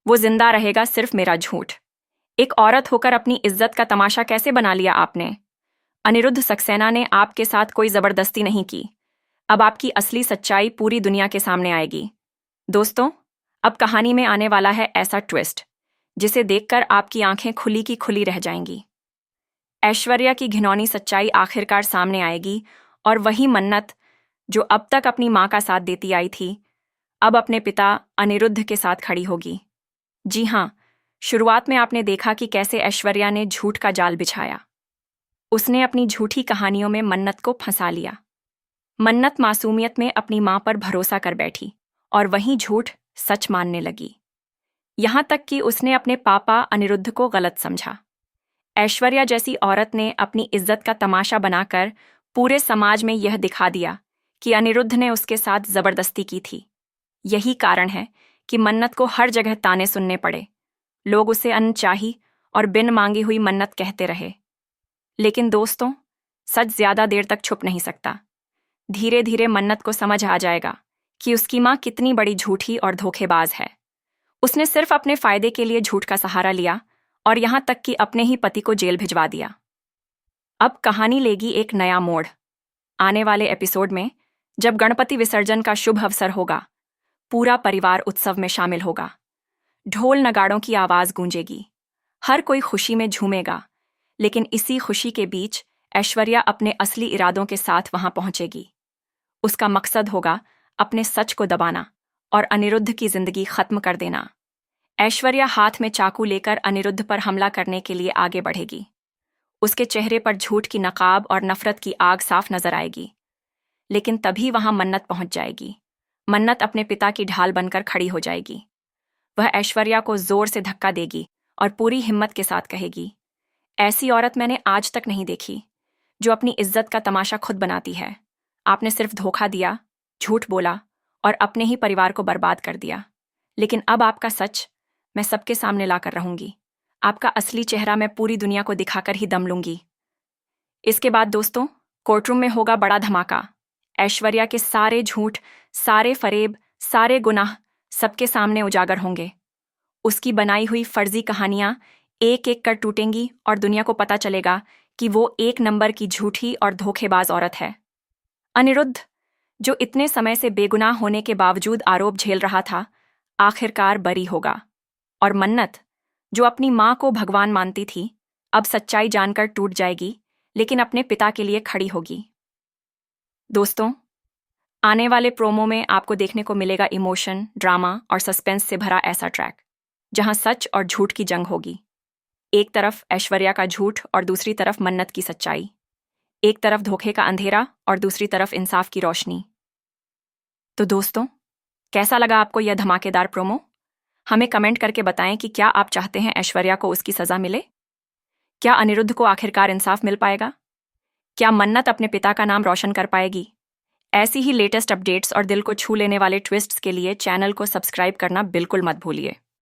वो जिंदा रहेगा सिर्फ मेरा झूठ। एक औरत होकर अपनी इज्जत का तमाशा कैसे बना लिया आपने? अनिरुद्ध सक्सेना ने आपके साथ कोई जबरदस्ती नहीं की। अब आपकी असली सच्चाई पूरी दुनिया के सामने आएगी। दोस्तों, अब कहानी में आने वाला है ऐसा ट्विस्ट जिसे देखकर आपकी आंखें खुली की खुली रह जाएंगी। ऐश्वर्या की घिनौनी सच्चाई आखिरकार सामने आएगी और वही मन्नत जो अब तक अपनी मां का साथ देती आई थी, अब अपने पिता अनिरुद्ध के साथ खड़ी होगी। जी हां, शुरुआत में आपने देखा कि कैसे ऐश्वर्या ने झूठ का जाल बिछाया। उसने अपनी झूठी कहानियों में मन्नत को फंसा लिया। मन्नत मासूमियत में अपनी मां पर भरोसा कर बैठी और वहीं झूठ सच मानने लगी। यहां तक कि उसने अपने पापा अनिरुद्ध को गलत समझा। ऐश्वर्या जैसी औरत ने अपनी इज्जत का तमाशा बनाकर पूरे समाज में यह दिखा दिया कि अनिरुद्ध ने उसके साथ जबरदस्ती की थी। यही कारण है कि मन्नत को हर जगह ताने सुनने पड़े। लोग उसे अनचाही और बिन मांगी हुई मन्नत कहते रहे। लेकिन दोस्तों, सच ज्यादा देर तक छुप नहीं सकता। धीरे धीरे मन्नत को समझ आ जाएगा कि उसकी मां कितनी बड़ी झूठी और धोखेबाज है। उसने सिर्फ अपने फायदे के लिए झूठ का सहारा लिया और यहां तक कि अपने ही पति को जेल भिजवा दिया। अब कहानी लेगी एक नया मोड़। आने वाले एपिसोड में जब गणपति विसर्जन का शुभ अवसर होगा, पूरा परिवार उत्सव में शामिल होगा। ढोल नगाड़ों की आवाज गूंजेगी, हर कोई खुशी में झूमेगा। लेकिन इसी खुशी के बीच ऐश्वर्या अपने असली इरादों के साथ वहां पहुंचेगी। उसका मकसद होगा अपने सच को दबाना और अनिरुद्ध की जिंदगी खत्म कर देना। ऐश्वर्या हाथ में चाकू लेकर अनिरुद्ध पर हमला करने के लिए आगे बढ़ेगी। उसके चेहरे पर झूठ की नकाब और नफरत की आग साफ नजर आएगी। लेकिन तभी वहां मन्नत पहुंच जाएगी। मन्नत अपने पिता की ढाल बनकर खड़ी हो जाएगी। वह ऐश्वर्या को जोर से धक्का देगी और पूरी हिम्मत के साथ कहेगी, ऐसी औरत मैंने आज तक नहीं देखी जो अपनी इज्जत का तमाशा खुद बनाती है। आपने सिर्फ धोखा दिया, झूठ बोला और अपने ही परिवार को बर्बाद कर दिया। लेकिन अब आपका सच मैं सबके सामने लाकर रहूंगी। आपका असली चेहरा मैं पूरी दुनिया को दिखाकर ही दम लूंगी। इसके बाद दोस्तों, कोर्टरूम में होगा बड़ा धमाका। ऐश्वर्या के सारे झूठ, सारे फरेब, सारे गुनाह सबके सामने उजागर होंगे। उसकी बनाई हुई फर्जी कहानियां एक एक कर टूटेंगी और दुनिया को पता चलेगा कि वो एक नंबर की झूठी और धोखेबाज औरत है। अनिरुद्ध, जो इतने समय से बेगुनाह होने के बावजूद आरोप झेल रहा था, आखिरकार बरी होगा। और मन्नत, जो अपनी मां को भगवान मानती थी, अब सच्चाई जानकर टूट जाएगी, लेकिन अपने पिता के लिए खड़ी होगी। दोस्तों, आने वाले प्रोमो में आपको देखने को मिलेगा इमोशन, ड्रामा और सस्पेंस से भरा ऐसा ट्रैक जहां सच और झूठ की जंग होगी। एक तरफ ऐश्वर्या का झूठ और दूसरी तरफ मन्नत की सच्चाई। एक तरफ धोखे का अंधेरा और दूसरी तरफ इंसाफ की रोशनी। तो दोस्तों, कैसा लगा आपको यह धमाकेदार प्रोमो? हमें कमेंट करके बताएं कि क्या आप चाहते हैं ऐश्वर्या को उसकी सजा मिले? क्या अनिरुद्ध को आखिरकार इंसाफ मिल पाएगा? क्या मन्नत अपने पिता का नाम रोशन कर पाएगी? ऐसी ही लेटेस्ट अपडेट्स और दिल को छू लेने वाले ट्विस्ट्स के लिए चैनल को सब्सक्राइब करना बिल्कुल मत भूलिए।